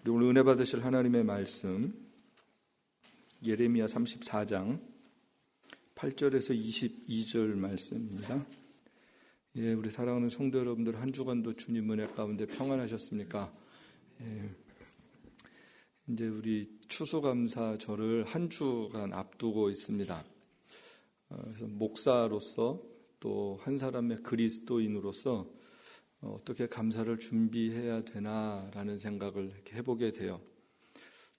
우리 오늘 은혜 받으실 하나님의 말씀 예레미야 34장 8절에서 22절 말씀입니다. 우리 사랑하는 성도 여러분들, 한 주간도 주님 은혜 가운데 평안하셨습니까? 이제 우리 추수감사절을 한 주간 앞두고 있습니다. 그래서 목사로서 또 한 사람의 그리스도인으로서 어떻게 감사를 준비해야 되나라는 생각을 이렇게 해보게 돼요.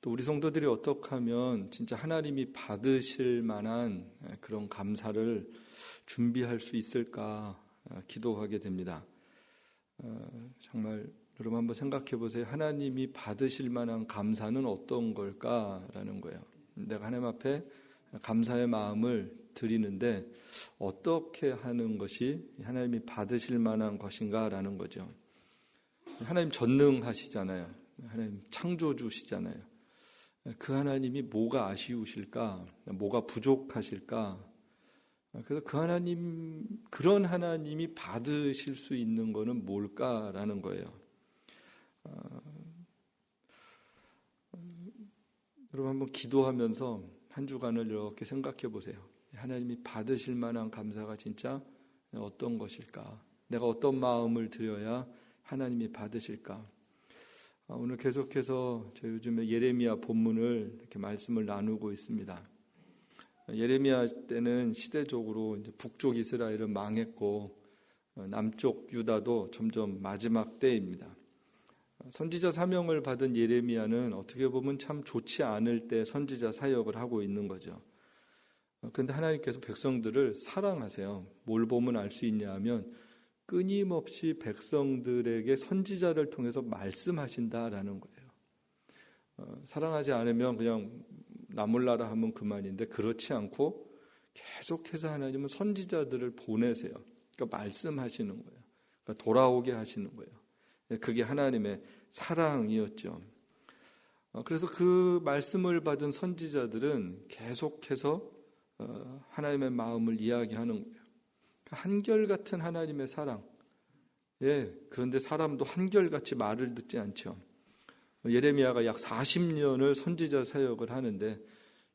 또 우리 성도들이 어떻게 하면 진짜 하나님이 받으실 만한 그런 감사를 준비할 수 있을까 기도하게 됩니다. 정말 여러분 한번 생각해 보세요. 하나님이 받으실 만한 감사는 어떤 걸까라는 거예요. 내가 하나님 앞에 감사의 마음을 드리는데 어떻게 하는 것이 하나님이 받으실 만한 것인가라는 거죠. 하나님 전능하시잖아요. 하나님 창조주시잖아요. 그 하나님이 뭐가 아쉬우실까? 뭐가 부족하실까? 그래서 그 하나님, 그런 하나님이 받으실 수 있는 거는 뭘까라는 거예요. 여러분 한번 기도하면서 한 주간을 이렇게 생각해 보세요. 하나님이 받으실 만한 감사가 진짜 어떤 것일까? 내가 어떤 마음을 드려야 하나님이 받으실까? 오늘 계속해서 저 요즘에 예레미야 본문을 이렇게 말씀을 나누고 있습니다. 예레미야 때는 시대적으로 이제 북쪽 이스라엘은 망했고 남쪽 유다도 점점 마지막 때입니다. 선지자 사명을 받은 예레미야는 어떻게 보면 참 좋지 않을 때 선지자 사역을 하고 있는 거죠. 그런데 하나님께서 백성들을 사랑하세요. 뭘 보면 알 수 있냐 하면 끊임없이 백성들에게 선지자를 통해서 말씀하신다라는 거예요. 사랑하지 않으면 그냥 나 몰라라 하면 그만인데 그렇지 않고 계속해서 하나님은 선지자들을 보내세요. 그러니까 말씀하시는 거예요. 그러니까 돌아오게 하시는 거예요. 그게 하나님의 사랑이었죠. 그래서 그 말씀을 받은 선지자들은 계속해서 하나님의 마음을 이야기하는 거예요. 한결같은 하나님의 사랑. 그런데 사람도 한결같이 말을 듣지 않죠. 예레미야가 약 40년을 선지자 사역을 하는데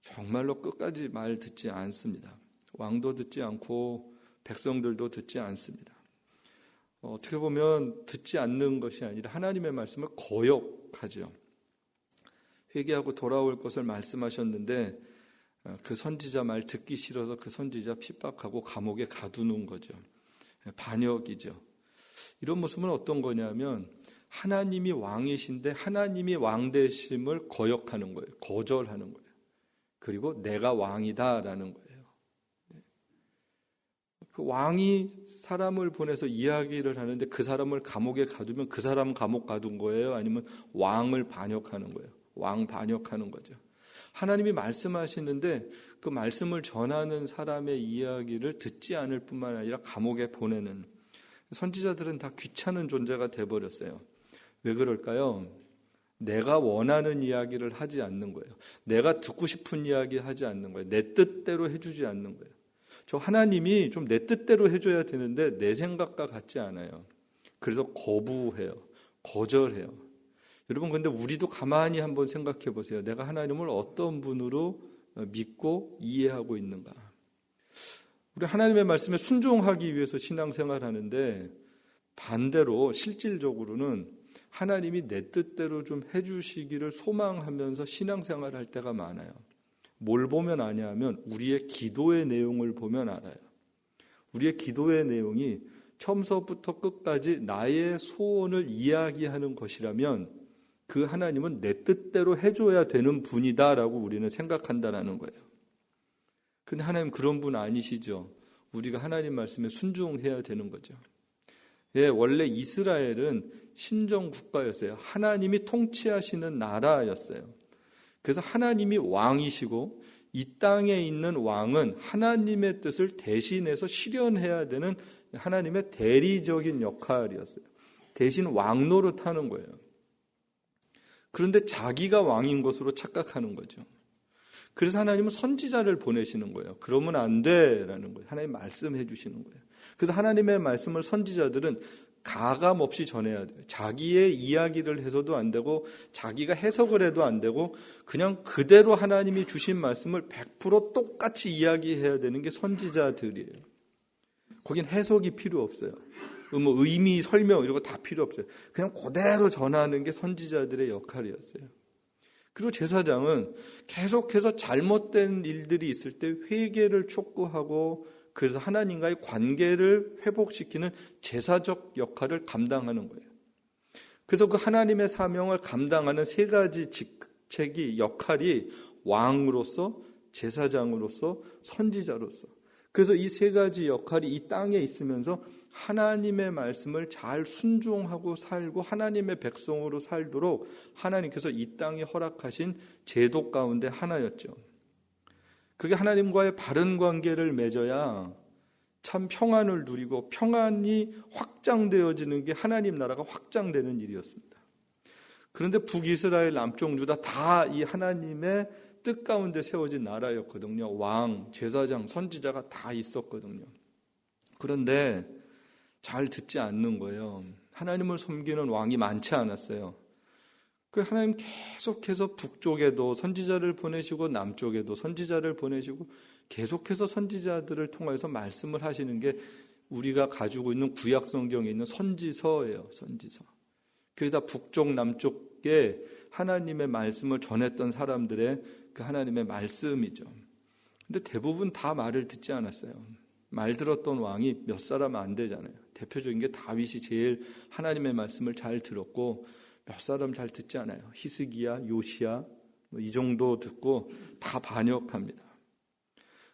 정말로 끝까지 말 듣지 않습니다. 왕도 듣지 않고 백성들도 듣지 않습니다. 어떻게 보면 듣지 않는 것이 아니라 하나님의 말씀을 거역하죠. 회개하고 돌아올 것을 말씀하셨는데 그 선지자 말 듣기 싫어서 그 선지자 핍박하고 감옥에 가두는 거죠. 반역이죠. 이런 모습은 어떤 거냐면 하나님이 왕이신데 하나님이 왕되심을 거역하는 거예요. 거절하는 거예요. 그리고 내가 왕이다라는 거예요. 그 왕이 사람을 보내서 이야기를 하는데 그 사람을 감옥에 가두면 그 사람 감옥 가둔 거예요? 아니면 왕을 반역하는 거예요? 왕 반역하는 거죠. 하나님이 말씀하시는데 그 말씀을 전하는 사람의 이야기를 듣지 않을 뿐만 아니라 감옥에 보내는 선지자들은 다 귀찮은 존재가 돼버렸어요. 왜 그럴까요? 내가 원하는 이야기를 하지 않는 거예요. 내가 듣고 싶은 이야기 하지 않는 거예요. 내 뜻대로 해주지 않는 거예요. 저 하나님이 좀 내 뜻대로 해줘야 되는데 내 생각과 같지 않아요. 그래서 거부해요. 거절해요. 여러분, 근데 우리도 가만히 한번 생각해 보세요. 내가 하나님을 어떤 분으로 믿고 이해하고 있는가? 우리 하나님의 말씀에 순종하기 위해서 신앙생활 하는데 반대로 실질적으로는 하나님이 내 뜻대로 좀 해주시기를 소망하면서 신앙생활 할 때가 많아요. 뭘 보면 아냐 하면 우리의 기도의 내용을 보면 알아요. 우리의 기도의 내용이 처음서부터 끝까지 나의 소원을 이야기하는 것이라면 그 하나님은 내 뜻대로 해줘야 되는 분이다라고 우리는 생각한다라는 거예요. 근데 하나님 그런 분 아니시죠. 우리가 하나님 말씀에 순종해야 되는 거죠. 원래 이스라엘은 신정 국가였어요. 하나님이 통치하시는 나라였어요. 그래서 하나님이 왕이시고 이 땅에 있는 왕은 하나님의 뜻을 대신해서 실현해야 되는 하나님의 대리적인 역할이었어요. 대신 왕 노릇하는 거예요. 그런데 자기가 왕인 것으로 착각하는 거죠. 그래서 하나님은 선지자를 보내시는 거예요. 그러면 안 돼라는 거예요. 하나님 말씀해 주시는 거예요. 그래서 하나님의 말씀을 선지자들은 가감 없이 전해야 돼요. 자기의 이야기를 해서도 안 되고 자기가 해석을 해도 안 되고 그냥 그대로 하나님이 주신 말씀을 100% 똑같이 이야기해야 되는 게 선지자들이에요. 거긴 해석이 필요 없어요. 뭐 의미, 설명 이런 거 다 필요 없어요. 그냥 그대로 전하는 게 선지자들의 역할이었어요. 그리고 제사장은 계속해서 잘못된 일들이 있을 때 회개를 촉구하고 그래서 하나님과의 관계를 회복시키는 제사적 역할을 감당하는 거예요. 그래서 그 하나님의 사명을 감당하는 세 가지 직책이 역할이 왕으로서 제사장으로서 선지자로서 그래서 이 세 가지 역할이 이 땅에 있으면서 하나님의 말씀을 잘 순종하고 살고 하나님의 백성으로 살도록 하나님께서 이 땅에 허락하신 제도 가운데 하나였죠. 그게 하나님과의 바른 관계를 맺어야 참 평안을 누리고 평안이 확장되어지는 게 하나님 나라가 확장되는 일이었습니다. 그런데 북이스라엘, 남쪽 유다 다 이 하나님의 뜻 가운데 세워진 나라였거든요. 왕, 제사장, 선지자가 다 있었거든요. 그런데 잘 듣지 않는 거예요. 하나님을 섬기는 왕이 많지 않았어요. 그 하나님 계속해서 북쪽에도 선지자를 보내시고 남쪽에도 선지자를 보내시고 계속해서 선지자들을 통해서 말씀을 하시는 게 우리가 가지고 있는 구약 성경에 있는 선지서예요. 선지서. 그게 다 북쪽 남쪽에 하나님의 말씀을 전했던 사람들의 그 하나님의 말씀이죠. 근데 대부분 다 말을 듣지 않았어요. 말 들었던 왕이 몇 사람 안 되잖아요. 대표적인 게 다윗이 제일 하나님의 말씀을 잘 들었고 몇 사람 잘 듣지 않아요. 히스기야, 요시야 이 정도 듣고 다 반역합니다.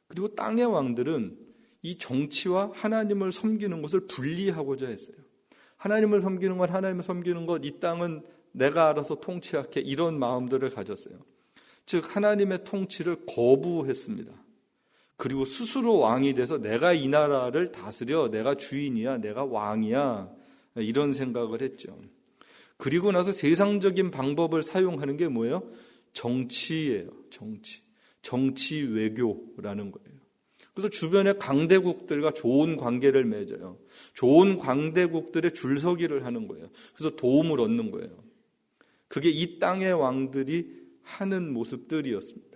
그리고 땅의 왕들은 이 정치와 하나님을 섬기는 것을 분리하고자 했어요. 하나님을 섬기는 것, 하나님을 섬기는 것, 이 땅은 내가 알아서 통치할게 이런 마음들을 가졌어요. 즉 하나님의 통치를 거부했습니다. 그리고 스스로 왕이 돼서 내가 이 나라를 다스려, 내가 주인이야, 내가 왕이야 이런 생각을 했죠. 그리고 나서 세상적인 방법을 사용하는 게 뭐예요? 정치예요. 정치 외교라는 거예요. 그래서 주변의 강대국들과 좋은 관계를 맺어요. 좋은 강대국들의 줄서기를 하는 거예요. 그래서 도움을 얻는 거예요. 그게 이 땅의 왕들이 하는 모습들이었습니다.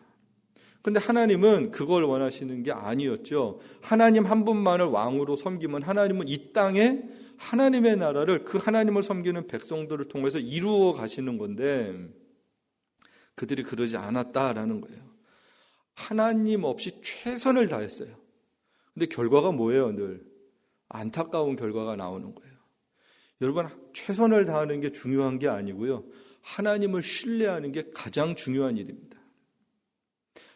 그런데 하나님은 그걸 원하시는 게 아니었죠. 하나님 한 분만을 왕으로 섬기면 하나님은 이 땅에 하나님의 나라를 그 하나님을 섬기는 백성들을 통해서 이루어 가시는 건데 그들이 그러지 않았다라는 거예요. 하나님 없이 최선을 다했어요. 근데 결과가 뭐예요? 늘 안타까운 결과가 나오는 거예요. 여러분, 최선을 다하는 게 중요한 게 아니고요. 하나님을 신뢰하는 게 가장 중요한 일입니다.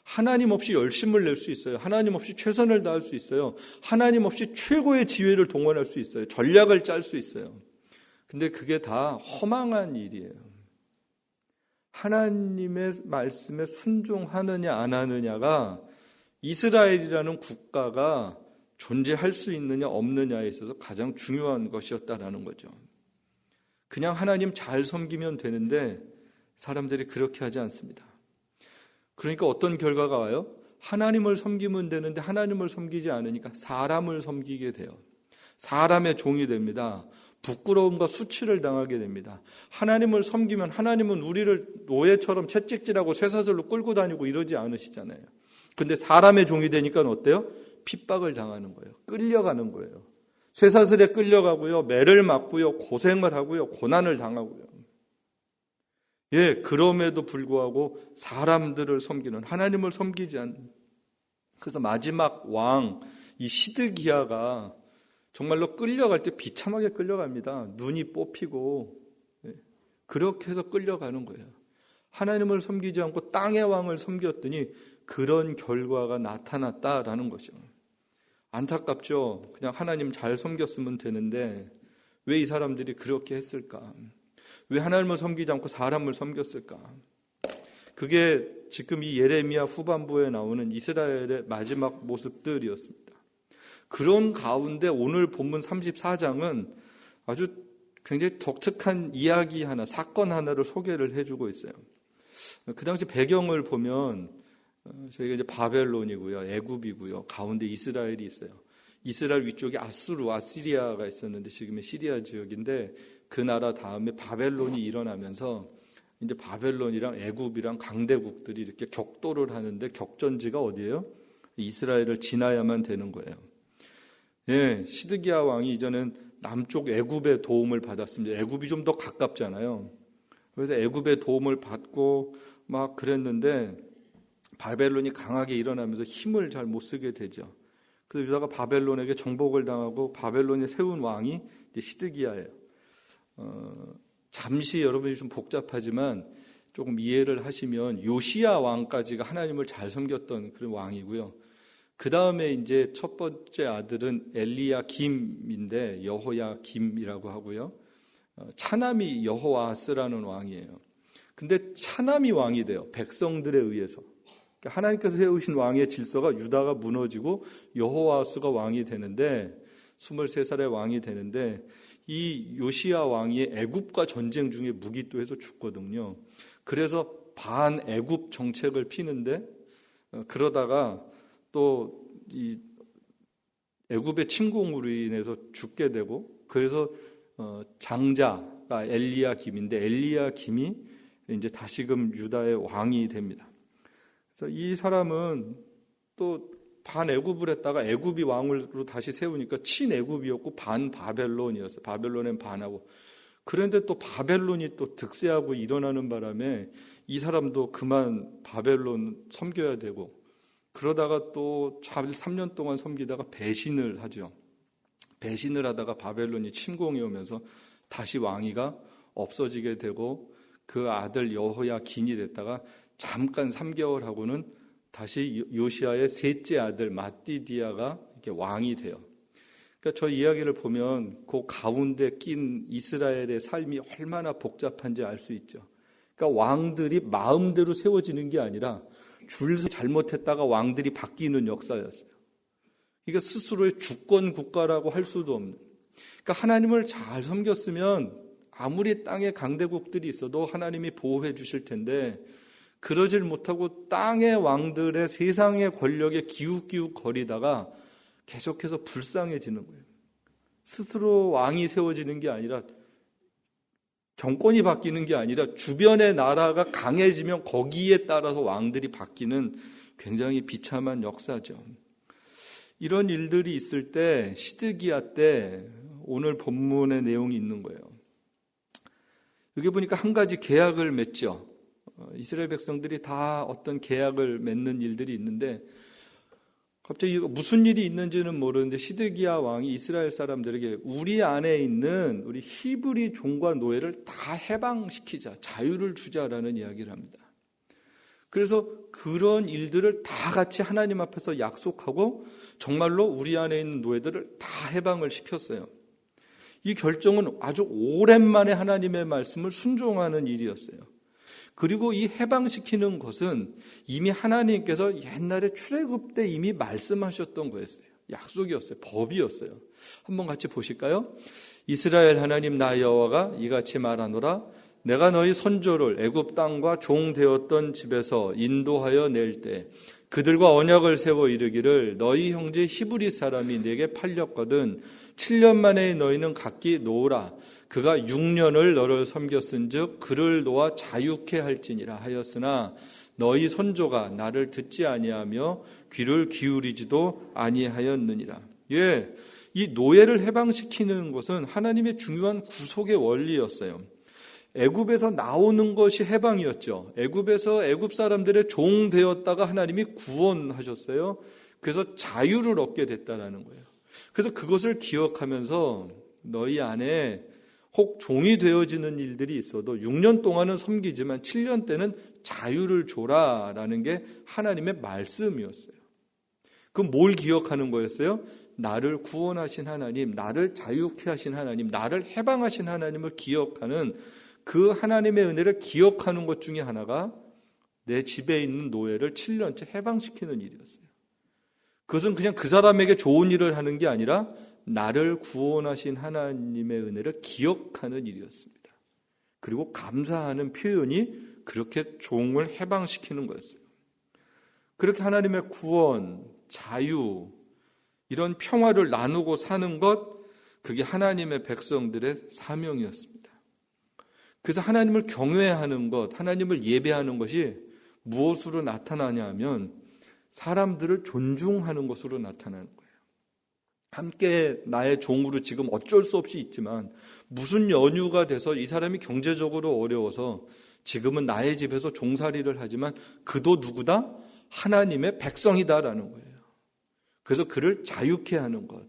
하나님 없이 열심을 낼 수 있어요. 하나님 없이 최선을 다할 수 있어요. 하나님 없이 최고의 지혜를 동원할 수 있어요. 전략을 짤 수 있어요. 근데 그게 다 허망한 일이에요. 하나님의 말씀에 순종하느냐 안 하느냐가 이스라엘이라는 국가가 존재할 수 있느냐 없느냐에 있어서 가장 중요한 것이었다라는 거죠. 그냥 하나님 잘 섬기면 되는데 사람들이 그렇게 하지 않습니다. 그러니까 어떤 결과가 와요? 하나님을 섬기면 되는데 하나님을 섬기지 않으니까 사람을 섬기게 돼요. 사람의 종이 됩니다. 부끄러움과 수치를 당하게 됩니다. 하나님을 섬기면 하나님은 우리를 노예처럼 채찍질하고 쇠사슬로 끌고 다니고 이러지 않으시잖아요. 근데 사람의 종이 되니까 어때요? 핍박을 당하는 거예요. 끌려가는 거예요. 쇠사슬에 끌려가고요. 매를 맞고요. 고생을 하고요. 고난을 당하고요. 예, 그럼에도 불구하고 사람들을 섬기는 하나님을 섬기지 않는 그래서 마지막 왕 이 시드기야가 정말로 끌려갈 때 비참하게 끌려갑니다. 눈이 뽑히고 그렇게 해서 끌려가는 거예요. 하나님을 섬기지 않고 땅의 왕을 섬겼더니 그런 결과가 나타났다라는 거죠. 안타깝죠. 그냥 하나님 잘 섬겼으면 되는데 왜 이 사람들이 그렇게 했을까? 왜 하나님을 섬기지 않고 사람을 섬겼을까? 그게 지금 이 예레미야 후반부에 나오는 이스라엘의 마지막 모습들이었습니다. 그런 가운데 오늘 본문 34장은 아주 굉장히 독특한 이야기 하나, 사건 하나를 소개를 해주고 있어요. 그 당시 배경을 보면 저희가 이제 바벨론이고요, 애굽이고요, 가운데 이스라엘이 있어요. 이스라엘 위쪽에 아시리아가 있었는데 지금의 시리아 지역인데 그 나라 다음에 바벨론이 일어나면서 이제 바벨론이랑 애굽이랑 강대국들이 이렇게 격돌을 하는데 격전지가 어디예요? 이스라엘을 지나야만 되는 거예요. 예, 시드기야 왕이 이전엔 남쪽 애굽의 도움을 받았습니다. 애굽이 좀 더 가깝잖아요. 그래서 애굽의 도움을 받고 막 그랬는데 바벨론이 강하게 일어나면서 힘을 잘 못 쓰게 되죠. 그래서 유다가 바벨론에게 정복을 당하고 바벨론이 세운 왕이 이제 시드기야예요. 잠시 여러분이 좀 복잡하지만 조금 이해를 하시면 요시야 왕까지가 하나님을 잘 섬겼던 그런 왕이고요. 그 다음에 이제 첫 번째 아들은 엘리야김인데 여호야김이라고 하고요. 차남이 여호아스라는 왕이에요. 근데 차남이 왕이 돼요. 백성들에 의해서. 그러니까 하나님께서 세우신 왕의 질서가 유다가 무너지고 여호아스가 왕이 되는데 23살의 왕이 되는데 이 요시야 왕이 애굽과 전쟁 중에 무기또해서 죽거든요. 그래서 반애굽 정책을 피는데 그러다가 또 이 애굽의 침공으로 인해서 죽게 되고 그래서 장자가 엘리야김인데 엘리야김이 이제 다시금 유다의 왕이 됩니다. 그래서 이 사람은 또 반애굽을 했다가 애굽이 왕으로 다시 세우니까 친애굽이었고 반바벨론이었어요. 바벨론엔 반하고. 그런데 또 바벨론이 또 득세하고 일어나는 바람에 이 사람도 그만 바벨론 섬겨야 되고 그러다가 또 3년 동안 섬기다가 배신을 하죠. 배신을 하다가 바벨론이 침공해 오면서 다시 왕위가 없어지게 되고 그 아들 여호야긴이 됐다가 잠깐 3개월 하고는 다시 요시야의 셋째 아들 마띠디아가 이렇게 왕이 돼요. 그러니까 저 이야기를 보면 그 가운데 낀 이스라엘의 삶이 얼마나 복잡한지 알 수 있죠. 그러니까 왕들이 마음대로 세워지는 게 아니라 줄서 잘못했다가 왕들이 바뀌는 역사였어요. 그러니까 스스로의 주권 국가라고 할 수도 없는. 그러니까 하나님을 잘 섬겼으면 아무리 땅에 강대국들이 있어도 하나님이 보호해 주실 텐데 그러질 못하고 땅의 왕들의 세상의 권력에 기웃기웃 거리다가 계속해서 불쌍해지는 거예요. 스스로 왕이 세워지는 게 아니라 정권이 바뀌는 게 아니라 주변의 나라가 강해지면 거기에 따라서 왕들이 바뀌는 굉장히 비참한 역사죠. 이런 일들이 있을 때 시드기야 때 오늘 본문의 내용이 있는 거예요. 여기 보니까 한 가지 계약을 맺죠. 이스라엘 백성들이 다 어떤 계약을 맺는 일들이 있는데 갑자기 무슨 일이 있는지는 모르는데 시드기야 왕이 이스라엘 사람들에게 우리 안에 있는 우리 히브리 종과 노예를 다 해방시키자, 자유를 주자라는 이야기를 합니다. 그래서 그런 일들을 다 같이 하나님 앞에서 약속하고 정말로 우리 안에 있는 노예들을 다 해방을 시켰어요. 이 결정은 아주 오랜만에 하나님의 말씀을 순종하는 일이었어요. 그리고 이 해방시키는 것은 이미 하나님께서 옛날에 출애굽 때 이미 말씀하셨던 거였어요. 약속이었어요. 법이었어요. 한번 같이 보실까요? 이스라엘 하나님 나 여호와가 이같이 말하노라. 내가 너희 선조를 애굽 땅과 종 되었던 집에서 인도하여 낼 때 그들과 언약을 세워 이르기를 너희 형제 히브리 사람이 내게 팔렸거든 7년 만에 너희는 각기 놓으라. 그가 6년을 너를 섬겼은즉 그를 놓아 자유케 할지니라 하였으나 너희 선조가 나를 듣지 아니하며 귀를 기울이지도 아니하였느니라. 예, 이 노예를 해방시키는 것은 하나님의 중요한 구속의 원리였어요. 애굽에서 나오는 것이 해방이었죠. 애굽에서 애굽 사람들의 종 되었다가 하나님이 구원하셨어요. 그래서 자유를 얻게 됐다라는 거예요. 그래서 그것을 기억하면서 너희 안에 혹 종이 되어지는 일들이 있어도 6년 동안은 섬기지만 7년 때는 자유를 줘라라는 게 하나님의 말씀이었어요. 그럼 뭘 기억하는 거였어요? 나를 구원하신 하나님, 나를 자유케 하신 하나님, 나를 해방하신 하나님을 기억하는 그 하나님의 은혜를 기억하는 것 중에 하나가 내 집에 있는 노예를 7년째 해방시키는 일이었어요. 그것은 그냥 그 사람에게 좋은 일을 하는 게 아니라 나를 구원하신 하나님의 은혜를 기억하는 일이었습니다. 그리고 감사하는 표현이 그렇게 종을 해방시키는 거였어요. 그렇게 하나님의 구원, 자유 이런 평화를 나누고 사는 것, 그게 하나님의 백성들의 사명이었습니다. 그래서 하나님을 경외하는 것, 하나님을 예배하는 것이 무엇으로 나타나냐 하면 사람들을 존중하는 것으로 나타나는 거예요. 함께 나의 종으로 지금 어쩔 수 없이 있지만 무슨 연유가 돼서 이 사람이 경제적으로 어려워서 지금은 나의 집에서 종살이를 하지만 그도 누구다? 하나님의 백성이다라는 거예요. 그래서 그를 자유케 하는 것.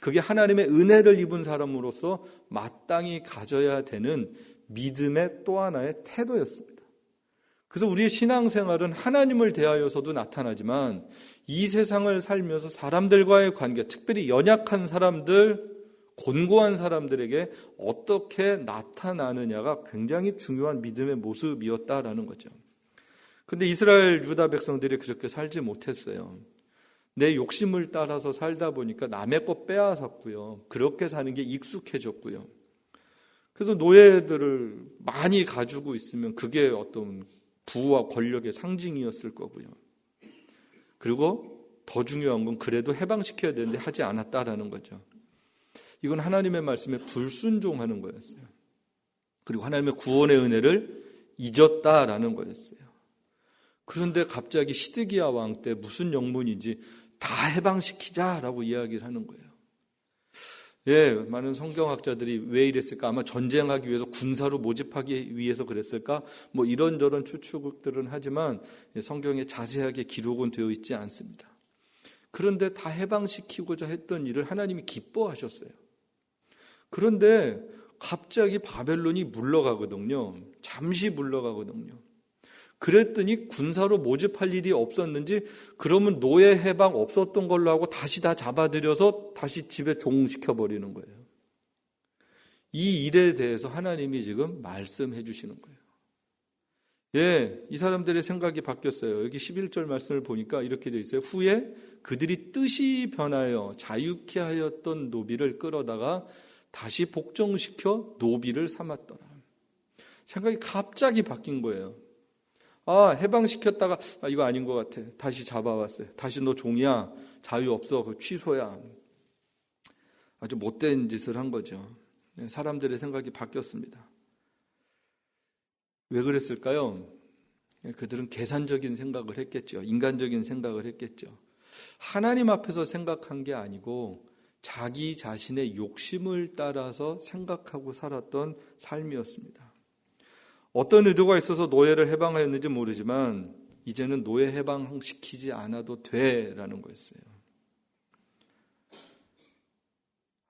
그게 하나님의 은혜를 입은 사람으로서 마땅히 가져야 되는 믿음의 또 하나의 태도였습니다. 그래서 우리의 신앙생활은 하나님을 대하여서도 나타나지만 이 세상을 살면서 사람들과의 관계, 특별히 연약한 사람들, 곤고한 사람들에게 어떻게 나타나느냐가 굉장히 중요한 믿음의 모습이었다라는 거죠. 그런데 이스라엘 유다 백성들이 그렇게 살지 못했어요. 내 욕심을 따라서 살다 보니까 남의 것 빼앗았고요. 그렇게 사는 게 익숙해졌고요. 그래서 노예들을 많이 가지고 있으면 그게 어떤 부와 권력의 상징이었을 거고요. 그리고 더 중요한 건 그래도 해방시켜야 되는데 하지 않았다라는 거죠. 이건 하나님의 말씀에 불순종하는 거였어요. 그리고 하나님의 구원의 은혜를 잊었다라는 거였어요. 그런데 갑자기 시드기야 왕 때 무슨 영문인지 다 해방시키자라고 이야기를 하는 거예요. 예, 많은 성경학자들이 왜 이랬을까? 아마 전쟁하기 위해서 군사로 모집하기 위해서 그랬을까? 뭐 이런저런 추측들은 하지만 성경에 자세하게 기록은 되어 있지 않습니다. 그런데 다 해방시키고자 했던 일을 하나님이 기뻐하셨어요. 그런데 갑자기 바벨론이 물러가거든요. 잠시 물러가거든요. 그랬더니 군사로 모집할 일이 없었는지 그러면 노예 해방 없었던 걸로 하고 다시 다 잡아들여서 다시 집에 종시켜버리는 거예요. 이 일에 대해서 하나님이 지금 말씀해 주시는 거예요. 예, 이 사람들의 생각이 바뀌었어요. 여기 11절 말씀을 보니까 이렇게 되어 있어요. 후에 그들이 뜻이 변하여 자유케 하였던 노비를 끌어다가 다시 복종시켜 노비를 삼았더라. 생각이 갑자기 바뀐 거예요. 해방시켰다가 이거 아닌 것 같아. 다시 잡아왔어요. 다시 너 종이야. 자유 없어. 그거 취소야. 아주 못된 짓을 한 거죠. 사람들의 생각이 바뀌었습니다. 왜 그랬을까요? 그들은 계산적인 생각을 했겠죠. 인간적인 생각을 했겠죠. 하나님 앞에서 생각한 게 아니고 자기 자신의 욕심을 따라서 생각하고 살았던 삶이었습니다. 어떤 의도가 있어서 노예를 해방하였는지 모르지만 이제는 노예 해방시키지 않아도 돼라는 거였어요.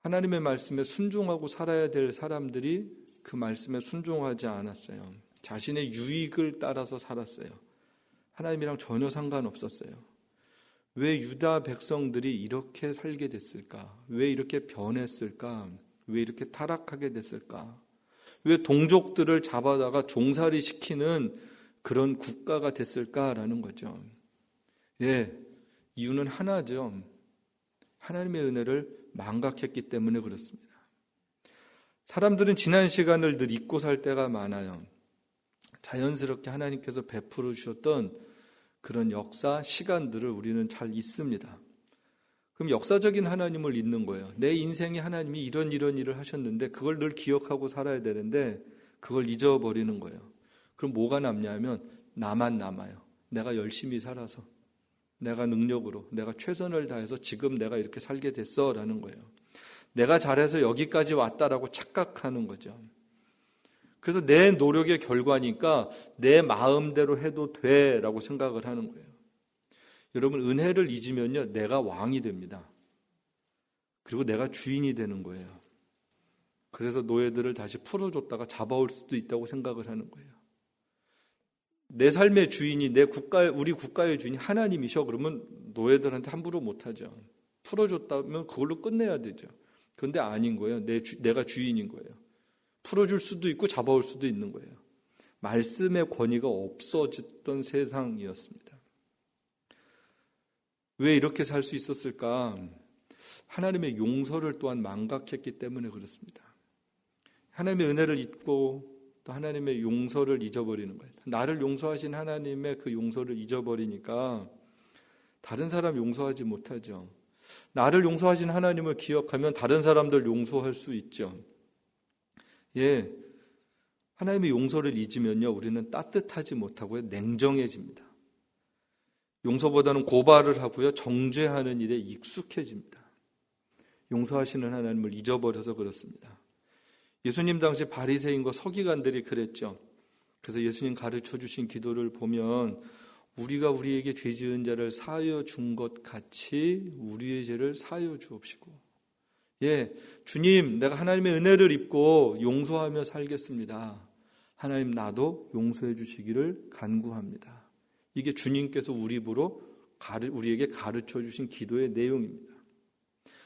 하나님의 말씀에 순종하고 살아야 될 사람들이 그 말씀에 순종하지 않았어요. 자신의 유익을 따라서 살았어요. 하나님이랑 전혀 상관없었어요. 왜 유다 백성들이 이렇게 살게 됐을까? 왜 이렇게 변했을까? 왜 이렇게 타락하게 됐을까? 왜 동족들을 잡아다가 종살이 시키는 그런 국가가 됐을까라는 거죠. 예, 이유는 하나죠. 하나님의 은혜를 망각했기 때문에 그렇습니다. 사람들은 지난 시간을 늘 잊고 살 때가 많아요. 자연스럽게 하나님께서 베풀어 주셨던 그런 역사, 시간들을 우리는 잘 잊습니다. 그럼 역사적인 하나님을 잊는 거예요. 내 인생에 하나님이 이런 일을 하셨는데 그걸 늘 기억하고 살아야 되는데 그걸 잊어버리는 거예요. 그럼 뭐가 남냐면 나만 남아요. 내가 열심히 살아서, 내가 능력으로, 내가 최선을 다해서 지금 내가 이렇게 살게 됐어라는 거예요. 내가 잘해서 여기까지 왔다라고 착각하는 거죠. 그래서 내 노력의 결과니까 내 마음대로 해도 돼라고 생각을 하는 거예요. 여러분, 은혜를 잊으면요, 내가 왕이 됩니다. 그리고 내가 주인이 되는 거예요. 그래서 노예들을 다시 풀어줬다가 잡아올 수도 있다고 생각을 하는 거예요. 내 삶의 주인이 우리 국가의 주인이 하나님이셔. 그러면 노예들한테 함부로 못하죠. 풀어줬다면 그걸로 끝내야 되죠. 그런데 아닌 거예요. 내가 주인인 거예요. 풀어줄 수도 있고 잡아올 수도 있는 거예요. 말씀의 권위가 없어졌던 세상이었습니다. 왜 이렇게 살 수 있었을까? 하나님의 용서를 또한 망각했기 때문에 그렇습니다. 하나님의 은혜를 잊고 또 하나님의 용서를 잊어버리는 거예요. 나를 용서하신 하나님의 그 용서를 잊어버리니까 다른 사람 용서하지 못하죠. 나를 용서하신 하나님을 기억하면 다른 사람들 용서할 수 있죠. 예, 하나님의 용서를 잊으면요, 우리는 따뜻하지 못하고요, 냉정해집니다. 용서보다는 고발을 하고요, 정죄하는 일에 익숙해집니다. 용서하시는 하나님을 잊어버려서 그렇습니다. 예수님 당시 바리새인과 서기관들이 그랬죠. 그래서 예수님 가르쳐 주신 기도를 보면 우리가 우리에게 죄 지은 자를 사하여 준 것 같이 우리의 죄를 사하여 주옵시고, 예, 주님, 내가 하나님의 은혜를 입고 용서하며 살겠습니다. 하나님, 나도 용서해 주시기를 간구합니다. 이게 주님께서 우리 입으로 우리에게 가르쳐 주신 기도의 내용입니다.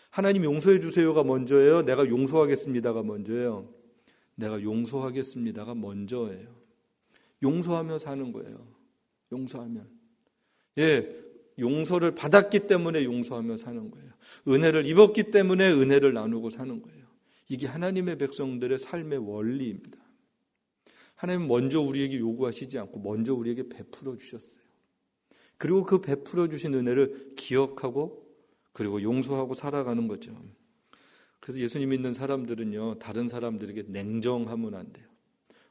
하나님 용서해 주세요가 먼저예요? 내가 용서하겠습니다가 먼저예요? 내가 용서하겠습니다가 먼저예요. 용서하며 사는 거예요. 용서하면. 예, 용서를 받았기 때문에 용서하며 사는 거예요. 은혜를 입었기 때문에 은혜를 나누고 사는 거예요. 이게 하나님의 백성들의 삶의 원리입니다. 하나님은 먼저 우리에게 요구하시지 않고 먼저 우리에게 베풀어 주셨어요. 그리고 그 베풀어 주신 은혜를 기억하고 그리고 용서하고 살아가는 거죠. 그래서 예수님 믿는 사람들은요, 다른 사람들에게 냉정하면 안 돼요.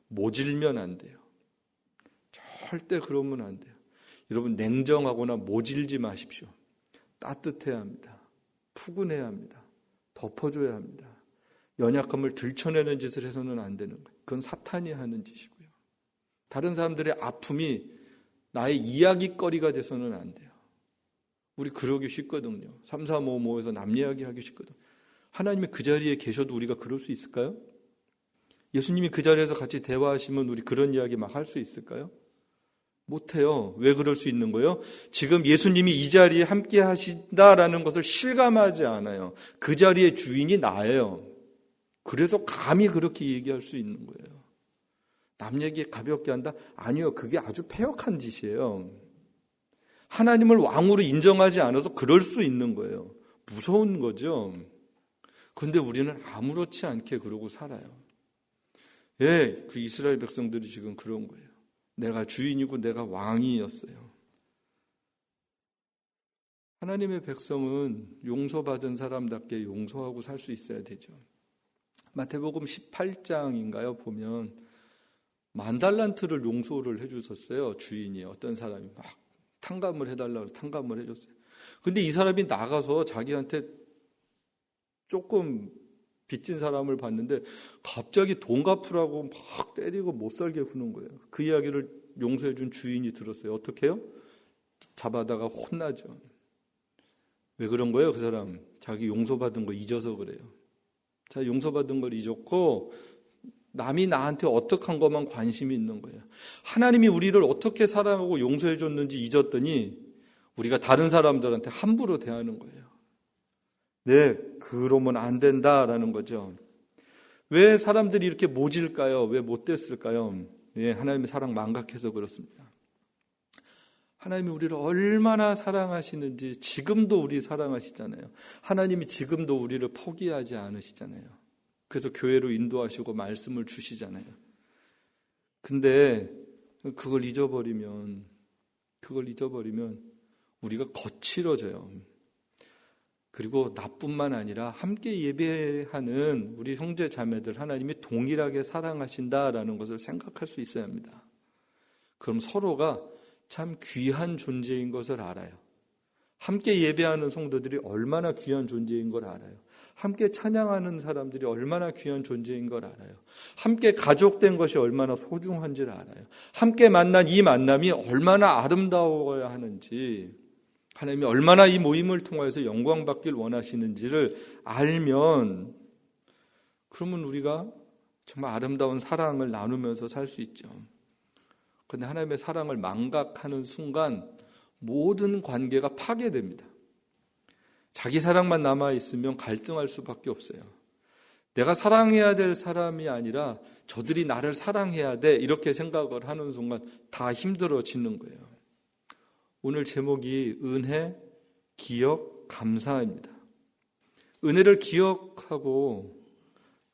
모질면 안 돼요. 절대 그러면 안 돼요. 여러분, 냉정하거나 모질지 마십시오. 따뜻해야 합니다. 푸근해야 합니다. 덮어줘야 합니다. 연약함을 들춰내는 짓을 해서는 안 되는 거예요. 그건 사탄이 하는 짓이고요. 다른 사람들의 아픔이 나의 이야기거리가 돼서는 안 돼요. 우리 그러기 쉽거든요. 3355에서 남 이야기하기 쉽거든요. 하나님이 그 자리에 계셔도 우리가 그럴 수 있을까요? 예수님이 그 자리에서 같이 대화하시면 우리 그런 이야기 막 할 수 있을까요? 못해요. 왜 그럴 수 있는 거예요? 지금 예수님이 이 자리에 함께 하신다라는 것을 실감하지 않아요. 그 자리의 주인이 나예요. 그래서 감히 그렇게 얘기할 수 있는 거예요. 남 얘기 가볍게 한다? 아니요. 그게 아주 패역한 짓이에요. 하나님을 왕으로 인정하지 않아서 그럴 수 있는 거예요. 무서운 거죠. 그런데 우리는 아무렇지 않게 그러고 살아요. 예, 그 이스라엘 백성들이 지금 그런 거예요. 내가 주인이고 내가 왕이었어요. 하나님의 백성은 용서받은 사람답게 용서하고 살 수 있어야 되죠. 마태복음 18장인가요? 보면 10,000달란트를 용서를 해주셨어요. 주인이 어떤 사람이 막 탕감을 해달라고 탕감을 해줬어요. 근데 이 사람이 나가서 자기한테 조금 빚진 사람을 봤는데 갑자기 돈 갚으라고 막 때리고 못 살게 구는 거예요. 그 이야기를 용서해 준 주인이 들었어요. 어떻게 해요? 잡아다가 혼나죠. 왜 그런 거예요? 그 사람 자기 용서받은 거 잊어서 그래요. 자, 용서받은 걸 잊었고 남이 나한테 어떻게 한 것만 관심이 있는 거예요. 하나님이 우리를 어떻게 사랑하고 용서해 줬는지 잊었더니 우리가 다른 사람들한테 함부로 대하는 거예요. 네, 그러면 안 된다라는 거죠. 왜 사람들이 이렇게 모질까요? 왜 못됐을까요? 네, 하나님의 사랑 망각해서 그렇습니다. 하나님이 우리를 얼마나 사랑하시는지 지금도 우리 사랑하시잖아요. 하나님이 지금도 우리를 포기하지 않으시잖아요. 그래서 교회로 인도하시고 말씀을 주시잖아요. 근데 그걸 잊어버리면 우리가 거칠어져요. 그리고 나뿐만 아니라 함께 예배하는 우리 형제 자매들 하나님이 동일하게 사랑하신다라는 것을 생각할 수 있어야 합니다. 그럼 서로가 참 귀한 존재인 것을 알아요. 함께 예배하는 성도들이 얼마나 귀한 존재인 걸 알아요. 함께 찬양하는 사람들이 얼마나 귀한 존재인 걸 알아요. 함께 가족된 것이 얼마나 소중한지를 알아요. 함께 만난 이 만남이 얼마나 아름다워야 하는지, 하나님이 얼마나 이 모임을 통해서 영광받길 원하시는지를 알면, 그러면 우리가 정말 아름다운 사랑을 나누면서 살 수 있죠. 그런데 하나님의 사랑을 망각하는 순간 모든 관계가 파괴됩니다. 자기 사랑만 남아있으면 갈등할 수밖에 없어요. 내가 사랑해야 될 사람이 아니라 저들이 나를 사랑해야 돼, 이렇게 생각을 하는 순간 다 힘들어지는 거예요. 오늘 제목이 은혜, 기억, 감사입니다. 은혜를 기억하고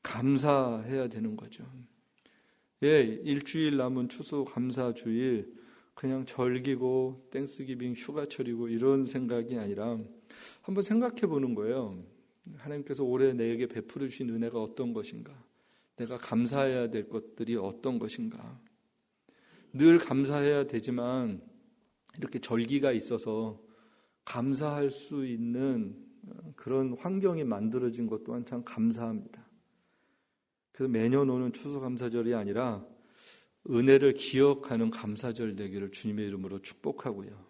감사해야 되는 거죠. 예, 일주일 남은 추수 감사주일 그냥 절기고 땡스기빙 휴가철이고 이런 생각이 아니라 한번 생각해 보는 거예요. 하나님께서 올해 내게 베풀어 주신 은혜가 어떤 것인가? 내가 감사해야 될 것들이 어떤 것인가? 늘 감사해야 되지만 이렇게 절기가 있어서 감사할 수 있는 그런 환경이 만들어진 것 또한 참 감사합니다. 그래서 매년 오는 추수감사절이 아니라 은혜를 기억하는 감사절 되기를 주님의 이름으로 축복하고요.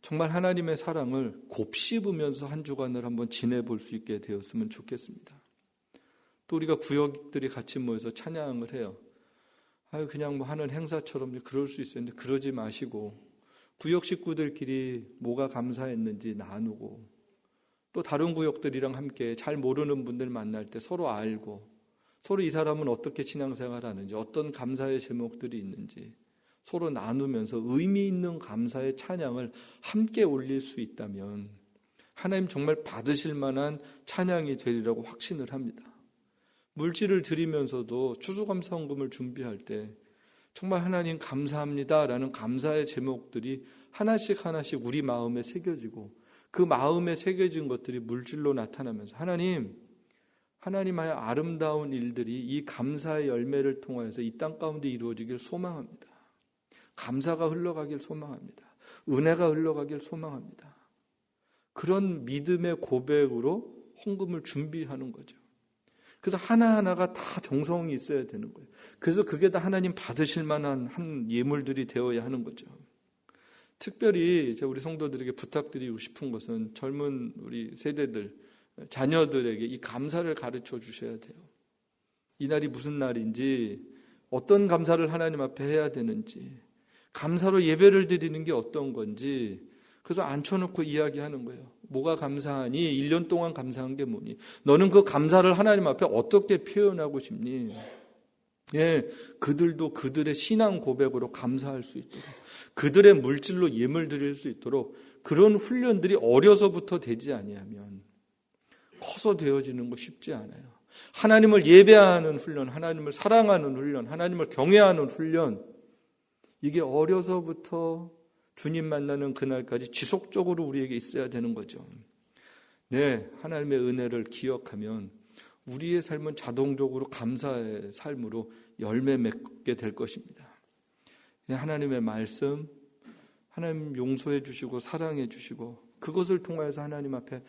정말 하나님의 사랑을 곱씹으면서 한 주간을 한번 지내볼 수 있게 되었으면 좋겠습니다. 또 우리가 구역들이 같이 모여서 찬양을 해요. 그냥 뭐 하는 행사처럼 그럴 수 있었는데 그러지 마시고 구역 식구들끼리 뭐가 감사했는지 나누고 또 다른 구역들이랑 함께 잘 모르는 분들 만날 때 서로 알고 서로 이 사람은 어떻게 신앙생활 하는지 어떤 감사의 제목들이 있는지 서로 나누면서 의미 있는 감사의 찬양을 함께 올릴 수 있다면 하나님 정말 받으실 만한 찬양이 되리라고 확신을 합니다. 물질을 드리면서도 추수감사 헌금을 준비할 때 정말 하나님 감사합니다라는 감사의 제목들이 하나씩 하나씩 우리 마음에 새겨지고 그 마음에 새겨진 것들이 물질로 나타나면서 하나님의 아름다운 일들이 이 감사의 열매를 통하여서 이 땅 가운데 이루어지길 소망합니다. 감사가 흘러가길 소망합니다. 은혜가 흘러가길 소망합니다. 그런 믿음의 고백으로 헌금을 준비하는 거죠. 그래서 하나하나가 다 정성이 있어야 되는 거예요. 그래서 그게 다 하나님 받으실 만한 한 예물들이 되어야 하는 거죠. 특별히 제가 우리 성도들에게 부탁드리고 싶은 것은 젊은 우리 세대들, 자녀들에게 이 감사를 가르쳐 주셔야 돼요. 이 날이 무슨 날인지, 어떤 감사를 하나님 앞에 해야 되는지, 감사로 예배를 드리는 게 어떤 건지, 그래서 앉혀놓고 이야기하는 거예요. 뭐가 감사하니? 1년 동안 감사한 게 뭐니? 너는 그 감사를 하나님 앞에 어떻게 표현하고 싶니? 그들도 그들의 신앙 고백으로 감사할 수 있도록, 그들의 물질로 예물 드릴 수 있도록 그런 훈련들이 어려서부터 되지 아니하면 커서 되어지는 거 쉽지 않아요. 하나님을 예배하는 훈련, 하나님을 사랑하는 훈련, 하나님을 경외하는 훈련, 이게 어려서부터 주님 만나는 그날까지 지속적으로 우리에게 있어야 되는 거죠. 하나님의 은혜를 기억하면 우리의 삶은 자동적으로 감사의 삶으로 열매 맺게 될 것입니다. 하나님의 말씀, 하나님 용서해 주시고 사랑해 주시고 그것을 통해서 하나님 앞에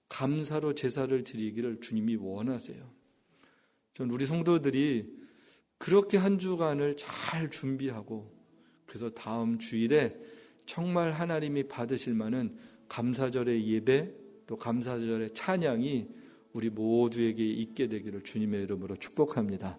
감사로 제사를 드리기를 주님이 원하세요. 전 우리 성도들이 그렇게 한 주간을 잘 준비하고 그래서 다음 주일에 정말 하나님이 받으실 만한 감사절의 예배 또 감사절의 찬양이 우리 모두에게 있게 되기를 주님의 이름으로 축복합니다.